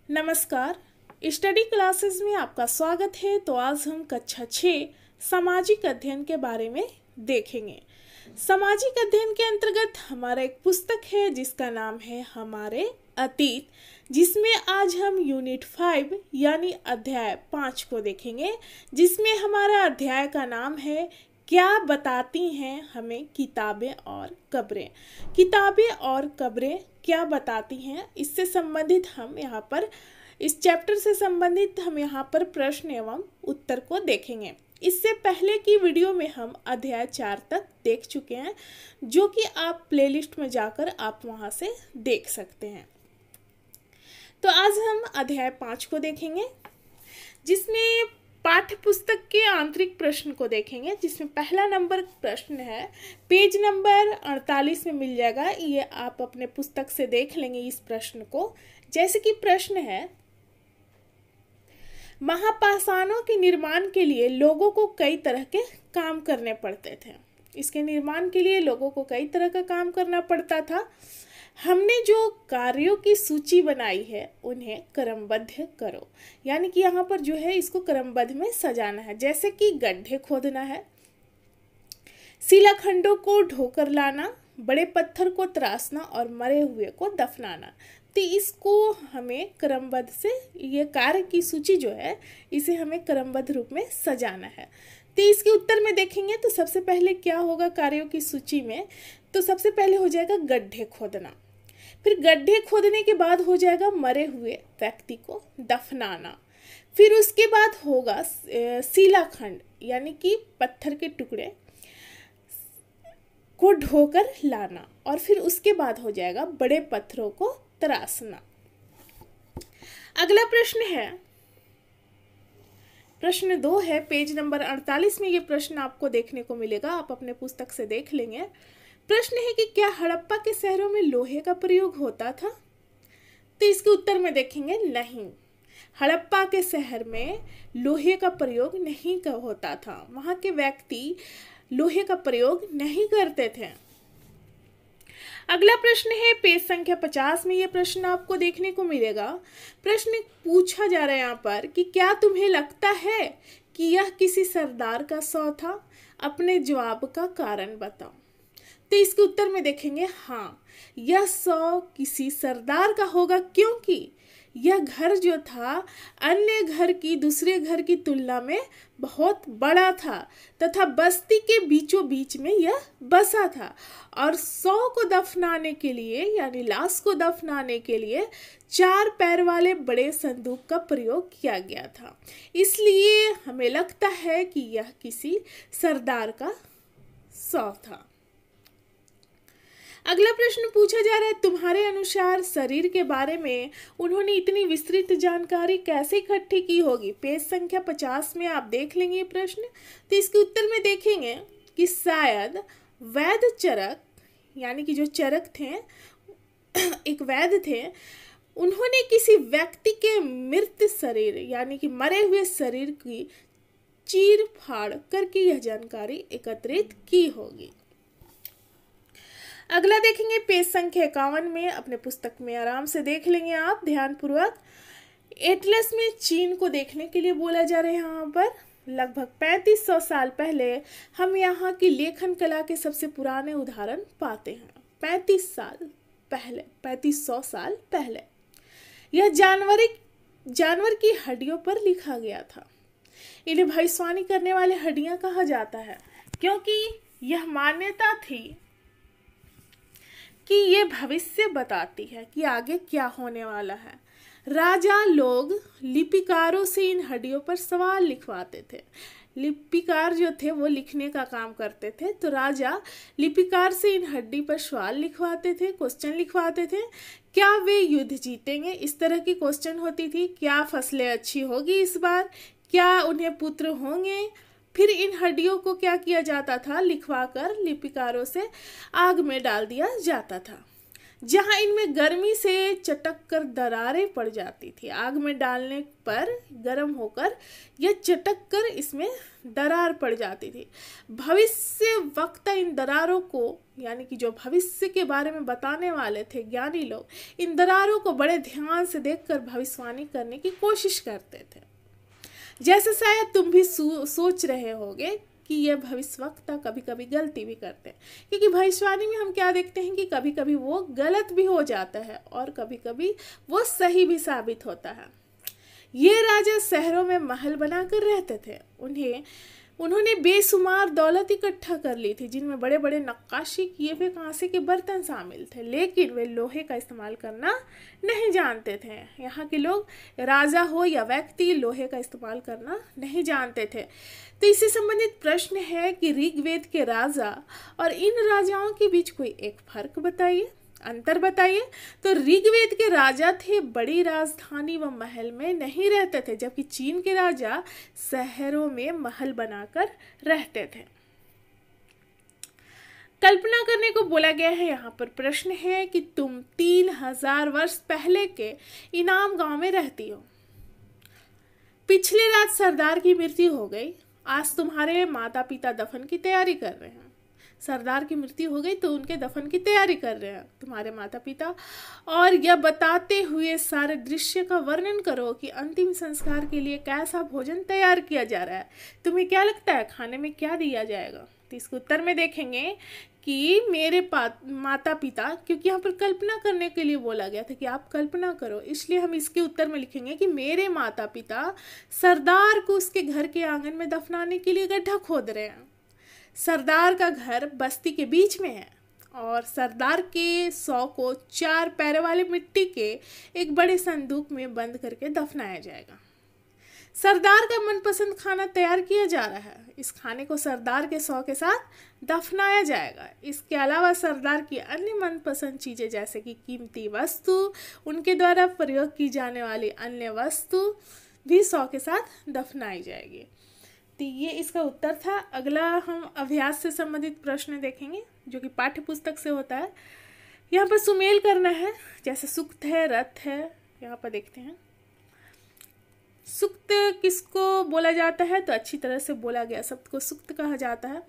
नमस्कार। Study classes में आपका स्वागत है। तो आज हम कक्षा 6 सामाजिक अध्ययन के बारे में देखेंगे। सामाजिक अध्ययन के अंतर्गत हमारा एक पुस्तक है जिसका नाम है हमारे अतीत, जिसमें आज हम यूनिट 5 यानी अध्याय 5 को देखेंगे, जिसमें हमारा अध्याय का नाम है क्या बताती हैं हमें किताबें और कब्रें। किताबें और कब्रें क्या बताती हैं, इससे संबंधित हम यहाँ पर इस चैप्टर से संबंधित हम यहाँ पर प्रश्न एवं उत्तर को देखेंगे। इससे पहले की वीडियो में हम अध्याय 4 तक देख चुके हैं, जो कि आप प्लेलिस्ट में जाकर आप वहाँ से देख सकते हैं। तो आज हम अध्याय 5 को देखेंगे, जिसमें पाठ्य पुस्तक के आंतरिक प्रश्न को देखेंगे, जिसमें पहला नंबर प्रश्न है, पेज नंबर 48 में मिल जाएगा। ये आप अपने पुस्तक से देख लेंगे इस प्रश्न को। जैसे कि प्रश्न है, महापाषाणों के निर्माण के लिए लोगों को कई तरह के काम करने पड़ते थे। इसके निर्माण के लिए लोगों को कई तरह का काम करना पड़ता था। हमने जो कार्यों की सूची बनाई है उन्हें क्रमबद्ध करो, यानी कि यहाँ पर जो है इसको क्रमबद्ध में सजाना है। जैसे कि गड्ढे खोदना है, शिलाखंडों को ढोकर लाना, बड़े पत्थर को तराशना और मरे हुए को दफनाना। तो इसको हमें क्रमबद्ध से, ये कार्य की सूची जो है इसे हमें क्रमबद्ध रूप में सजाना है। तो इसके उत्तर में देखेंगे तो सबसे पहले क्या होगा कार्यों की सूची में, तो सबसे पहले हो जाएगा गड्ढे खोदना। फिर गड्ढे खोदने के बाद हो जाएगा मरे हुए व्यक्ति को दफनाना। फिर उसके बाद होगा शिलाखंड, यानी कि पत्थर के टुकड़े को ढोकर लाना। और फिर उसके बाद हो जाएगा बड़े पत्थरों को तराशना। अगला प्रश्न है, प्रश्न 2 है, पेज नंबर 48 में ये प्रश्न आपको देखने को मिलेगा। आप अपने पुस्तक से देख लेंगे। प्रश्न है कि क्या हड़प्पा के शहरों में लोहे का प्रयोग होता था। तो इसके उत्तर में देखेंगे नहीं, हड़प्पा के शहर में लोहे का प्रयोग नहीं होता था। वहां के व्यक्ति लोहे का प्रयोग नहीं करते थे। अगला प्रश्न है, पेज संख्या 50 में ये प्रश्न आपको देखने को मिलेगा। प्रश्न पूछा जा रहा है यहाँ पर कि क्या तुम्हें लगता है कि यह किसी सरदार का शव था। अपने जवाब का कारण बताओ। तो इसके उत्तर में देखेंगे हाँ, यह शव किसी सरदार का होगा, क्योंकि यह घर जो था अन्य घर की, दूसरे घर की तुलना में बहुत बड़ा था तथा बस्ती के बीचों बीच में यह बसा था। और शव को दफनाने के लिए, यानी लाश को दफनाने के लिए 4 पैर वाले बड़े संदूक का प्रयोग किया गया था। इसलिए हमें लगता है कि यह किसी सरदार का शव था। अगला प्रश्न पूछा जा रहा है, तुम्हारे अनुसार शरीर के बारे में उन्होंने इतनी विस्तृत जानकारी कैसे इकट्ठी की होगी। पेज संख्या 50 में आप देख लेंगे ये प्रश्न। तो इसके उत्तर में देखेंगे कि शायद वैद्य चरक, यानी कि जो चरक थे, एक वैद्य थे, उन्होंने किसी व्यक्ति के मृत शरीर, यानी कि मरे हुए शरीर की चीर फाड़ करके यह जानकारी एकत्रित की होगी। अगला देखेंगे पेज संख्या 51 में, अपने पुस्तक में आराम से देख लेंगे आप ध्यानपूर्वक। एटलस में चीन को देखने के लिए बोला जा रहा है। यहाँ पर लगभग 3500 साल पहले हम यहाँ की लेखन कला के सबसे पुराने उदाहरण पाते हैं। 3500 साल पहले यह जानवर की हड्डियों पर लिखा गया था। इन्हें भविष्यवाणी करने वाले हड्डियां कहा जाता है, क्योंकि यह मान्यता थी कि ये भविष्य बताती है कि आगे क्या होने वाला है। राजा लोग लिपिकारों से इन हड्डियों पर सवाल लिखवाते थे। लिपिकार जो थे वो लिखने का काम करते थे, तो राजा लिपिकार से इन हड्डी पर सवाल लिखवाते थे, क्वेश्चन लिखवाते थे। क्या वे युद्ध जीतेंगे, इस तरह की क्वेश्चन होती थी। क्या फसलें अच्छी होगी इस बार, क्या उन्हें पुत्र होंगे। फिर इन हड्डियों को क्या किया जाता था, लिखवाकर लिपिकारों से आग में डाल दिया जाता था। जहां इनमें गर्मी से चटक कर दरारें पड़ जाती थी। आग में डालने पर गर्म होकर यह चटक कर इसमें दरार पड़ जाती थी। भविष्य वक्ता इन दरारों को, यानी कि जो भविष्य के बारे में बताने वाले थे ज्ञानी लोग, इन दरारों को बड़े ध्यान से देखकर भविष्यवाणी करने की कोशिश करते थे। जैसे शायद तुम भी सोच रहे होगे कि यह भविष्यवक्ता कभी कभी गलती भी करते हैं, क्योंकि भविष्यवाणी में हम क्या देखते हैं कि कभी कभी वो गलत भी हो जाता है और कभी कभी वो सही भी साबित होता है। ये राजा शहरों में महल बनाकर रहते थे। उन्होंने बेशुमार दौलत इकट्ठा कर ली थी, जिनमें बड़े बड़े नक्काशी किए हुए कांसे के बर्तन शामिल थे, लेकिन वे लोहे का इस्तेमाल करना नहीं जानते थे। यहाँ के लोग, राजा हो या व्यक्ति, लोहे का इस्तेमाल करना नहीं जानते थे। तो इससे संबंधित प्रश्न है कि ऋग्वेद के राजा और इन राजाओं के बीच कोई एक फर्क बताइए, अंतर बताइए। तो ऋग्वेद के राजा थे बड़ी राजधानी व महल में नहीं रहते थे, जबकि चीन के राजा शहरों में महल बनाकर रहते थे। कल्पना करने को बोला गया है। यहाँ पर प्रश्न है कि तुम 3000 वर्ष पहले के इनाम गांव में रहती हो। पिछले रात सरदार की मृत्यु हो गई। आज तुम्हारे माता पिता दफन की तैयारी कर रहे हैं। सरदार की मृत्यु हो गई तो उनके दफन की तैयारी कर रहे हैं तुम्हारे माता पिता, और यह बताते हुए सारे दृश्य का वर्णन करो कि अंतिम संस्कार के लिए कैसा भोजन तैयार किया जा रहा है। तुम्हें क्या लगता है खाने में क्या दिया जाएगा? तो इसके उत्तर में देखेंगे कि मेरे माता पिता, क्योंकि यहाँ पर कल्पना करने के लिए बोला गया था कि आप कल्पना करो, इसलिए हम इसके उत्तर में लिखेंगे कि मेरे माता पिता सरदार को उसके घर के आंगन में दफनाने के लिए गड्ढा खोद रहे हैं। सरदार का घर बस्ती के बीच में है और सरदार के शव को 4 पैरों वाले मिट्टी के एक बड़े संदूक में बंद करके दफनाया जाएगा। सरदार का मनपसंद खाना तैयार किया जा रहा है। इस खाने को सरदार के शव के साथ दफनाया जाएगा। इसके अलावा सरदार की अन्य मनपसंद चीज़ें जैसे कि कीमती वस्तु, उनके द्वारा प्रयोग की जाने वाली अन्य वस्तु भी शव के साथ दफनाई जाएगी। तो ये इसका उत्तर था। अगला हम अभ्यास से संबंधित प्रश्न देखेंगे जो कि पाठ्य पुस्तक से होता है। यहाँ पर सुमेल करना है, जैसे सुक्त है, रथ है। यहाँ पर देखते हैं सुक्त किसको बोला जाता है, तो अच्छी तरह से बोला गया शब्द को सुक्त कहा जाता है।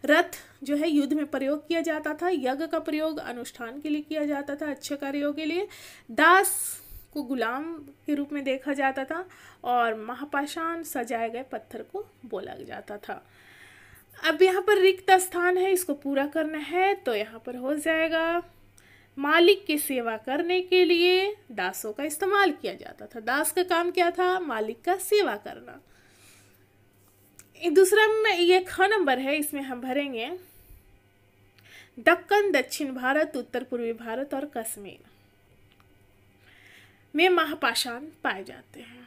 रथ जो है युद्ध में प्रयोग किया जाता था। यज्ञ का प्रयोग अनुष्ठान के लिए किया जाता था, अच्छे कार्यों के लिए। दास को गुलाम के रूप में देखा जाता था और महापाषाण सजाए गए पत्थर को बोला जाता था। अब यहाँ पर रिक्त स्थान है, इसको पूरा करना है, तो यहाँ पर हो जाएगा मालिक की सेवा करने के लिए दासों का इस्तेमाल किया जाता था। दास का काम क्या था? मालिक का सेवा करना। दूसरा में ये ख नंबर है, इसमें हम भरेंगे दक्कन, दक्षिण भारत, उत्तर पूर्वी भारत और कश्मीर में महापाषाण पाए जाते हैं।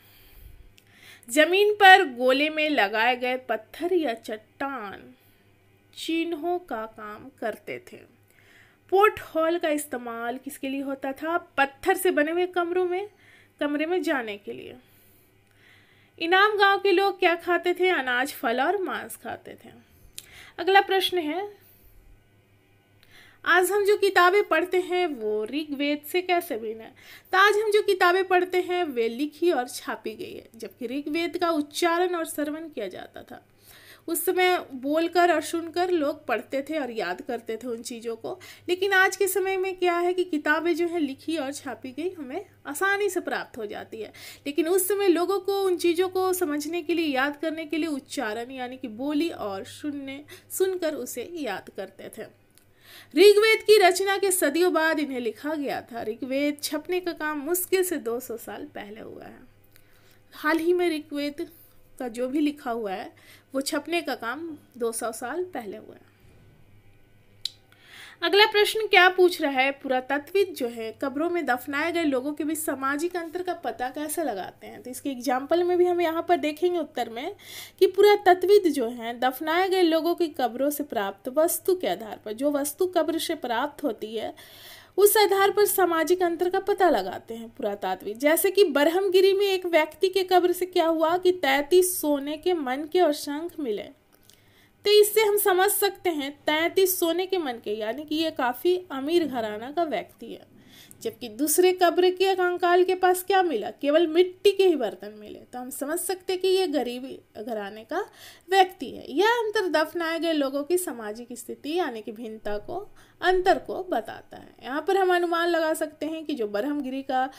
जमीन पर गोले में लगाए गए पत्थर या चट्टान चिन्हों का काम करते थे। पोर्ट हॉल का इस्तेमाल किसके लिए होता था? पत्थर से बने हुए कमरे में जाने के लिए। इनाम गांव के लोग क्या खाते थे? अनाज, फल और मांस खाते थे। अगला प्रश्न है, आज हम जो किताबें पढ़ते हैं वो ऋग्वेद से कैसे भिन्न है? तो आज हम जो किताबें पढ़ते हैं वे लिखी और छापी गई है, जबकि ऋग्वेद का उच्चारण और श्रवण किया जाता था। उस समय बोलकर और सुनकर लोग पढ़ते थे और याद करते थे उन चीज़ों को। लेकिन आज के समय में क्या है कि किताबें जो है लिखी और छापी गई हमें आसानी से प्राप्त हो जाती है, लेकिन उस समय लोगों को उन चीज़ों को समझने के लिए, याद करने के लिए उच्चारण यानी कि बोली और सुनकर उसे याद करते थे। ऋग्वेद की रचना के सदियों बाद इन्हें लिखा गया था। ऋग्वेद छपने का काम मुश्किल से 200 साल पहले हुआ है। हाल ही में ऋग्वेद का जो भी लिखा हुआ है वो छपने का काम 200 साल पहले हुआ है। अगला प्रश्न क्या पूछ रहा है? पुरातत्वविद जो है कब्रों में दफनाए गए लोगों के बीच सामाजिक अंतर का पता कैसे लगाते हैं? तो इसके एग्जाम्पल में भी हम यहाँ पर देखेंगे उत्तर में कि पुरातत्वविद जो है दफनाए गए लोगों की कब्रों से प्राप्त वस्तु के आधार पर, जो वस्तु कब्र से प्राप्त होती है उस आधार पर सामाजिक अंतर का पता लगाते हैं पुरातत्वविद। जैसे कि बरहमगिरी में एक व्यक्ति के कब्र से क्या हुआ कि 33 सोने के मनके और शंख मिले। तो इससे हम समझ सकते हैं 33 सोने के मन के, यानी कि ये काफ़ी अमीर घराना का व्यक्ति है। जबकि दूसरे कब्र के कंकाल के पास क्या मिला, केवल मिट्टी के ही बर्तन मिले, तो हम समझ सकते हैं कि ये गरीबी घराने का व्यक्ति है। यह अंतर दफनाए गए लोगों की सामाजिक स्थिति यानी कि भिन्नता को, अंतर को बताता है। यहाँ पर हम अनुमान लगा सकते हैं कि जो बरहमगिरी का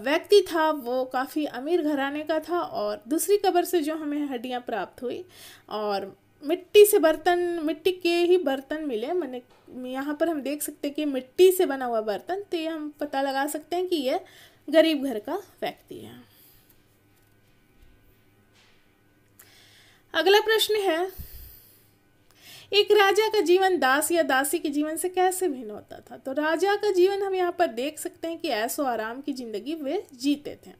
व्यक्ति था वो काफ़ी अमीर घराने का था, और दूसरी कब्र से जो हमें हड्डियाँ प्राप्त हुई और मिट्टी से बर्तन, मिट्टी के ही बर्तन मिले, मैंने यहाँ पर हम देख सकते हैं कि मिट्टी से बना हुआ बर्तन, तो ये हम पता लगा सकते हैं कि ये गरीब घर का व्यक्ति है। अगला प्रश्न है, एक राजा का जीवन दास या दासी के जीवन से कैसे भिन्न होता था। तो राजा का जीवन हम यहाँ पर देख सकते हैं कि ऐशो आराम की जिंदगी वे जीते थे,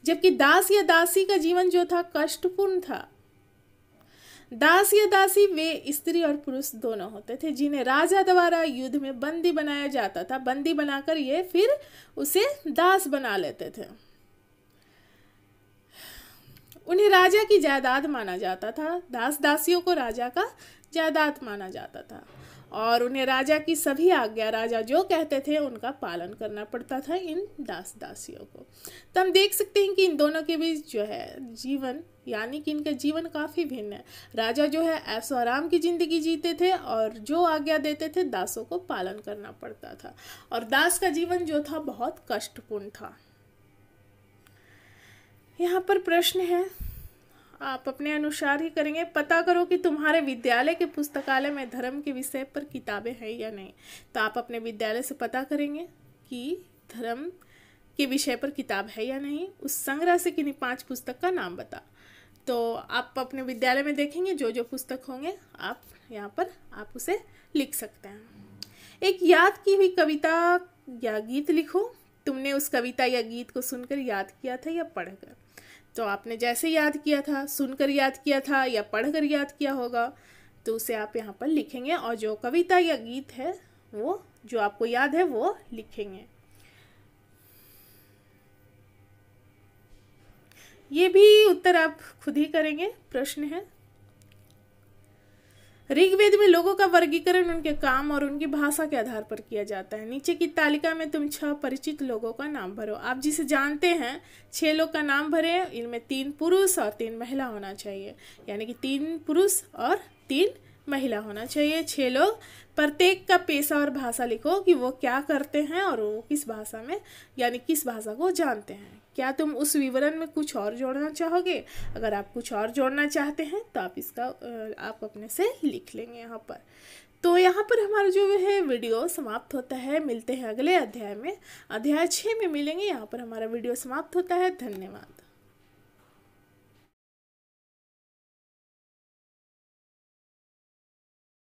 जबकि दास या दासी का जीवन जो था कष्टपूर्ण था। दास या दासी वे स्त्री और पुरुष दोनों होते थे जिन्हें राजा द्वारा युद्ध में बंदी बनाया जाता था। बंदी बनाकर ये फिर उसे दास बना लेते थे। उन्हें राजा की जायदाद माना जाता था। दास दासियों को राजा का जायदाद माना जाता था और उन्हें राजा की सभी आज्ञा, राजा जो कहते थे उनका पालन करना पड़ता था इन दास दासियों को। तो हम देख सकते हैं कि इन दोनों के बीच जो है जीवन, यानी कि इनका जीवन काफ़ी भिन्न है। राजा जो है ऐशो आराम की ज़िंदगी जीते थे और जो आज्ञा देते थे दासों को पालन करना पड़ता था, और दास का जीवन जो था बहुत कष्टपूर्ण था। यहाँ पर प्रश्न है, आप अपने अनुसार ही करेंगे। पता करो कि तुम्हारे विद्यालय के पुस्तकालय में धर्म के विषय पर किताबें हैं या नहीं। तो आप अपने विद्यालय से पता करेंगे कि धर्म के विषय पर किताब है या नहीं। उस संग्रह से किन्हीं 5 पुस्तक का नाम बता। तो आप अपने विद्यालय में देखेंगे जो जो पुस्तक होंगे, आप यहाँ पर आप उसे लिख सकते हैं। एक याद की हुई कविता या गीत लिखो। तुमने उस कविता या गीत को सुनकर याद किया था या पढ़कर। तो आपने जैसे याद किया था, सुनकर याद किया था या पढ़कर याद किया होगा, तो उसे आप यहाँ पर लिखेंगे और जो कविता या गीत है वो जो आपको याद है वो लिखेंगे। ये भी उत्तर आप खुद ही करेंगे। प्रश्न है, ऋग्वेद में लोगों का वर्गीकरण उनके काम और उनकी भाषा के आधार पर किया जाता है। नीचे की तालिका में तुम 6 परिचित लोगों का नाम भरो। आप जिसे जानते हैं 6 लोग का नाम भरे। इनमें 3 पुरुष और 3 महिला होना चाहिए, यानी कि 3 पुरुष और 3 महिला होना चाहिए। 6 लोग, प्रत्येक का पेशा और भाषा लिखो कि वो क्या करते हैं और वो किस भाषा में, यानी किस भाषा को जानते हैं। क्या तुम उस विवरण में कुछ और जोड़ना चाहोगे? अगर आप कुछ और जोड़ना चाहते हैं तो आप इसका आप अपने से लिख लेंगे यहाँ पर। तो यहाँ पर हमारा जो है वीडियो समाप्त होता है। मिलते हैं अगले अध्याय में, अध्याय 6 में मिलेंगे। यहाँ पर हमारा वीडियो समाप्त होता है। धन्यवाद।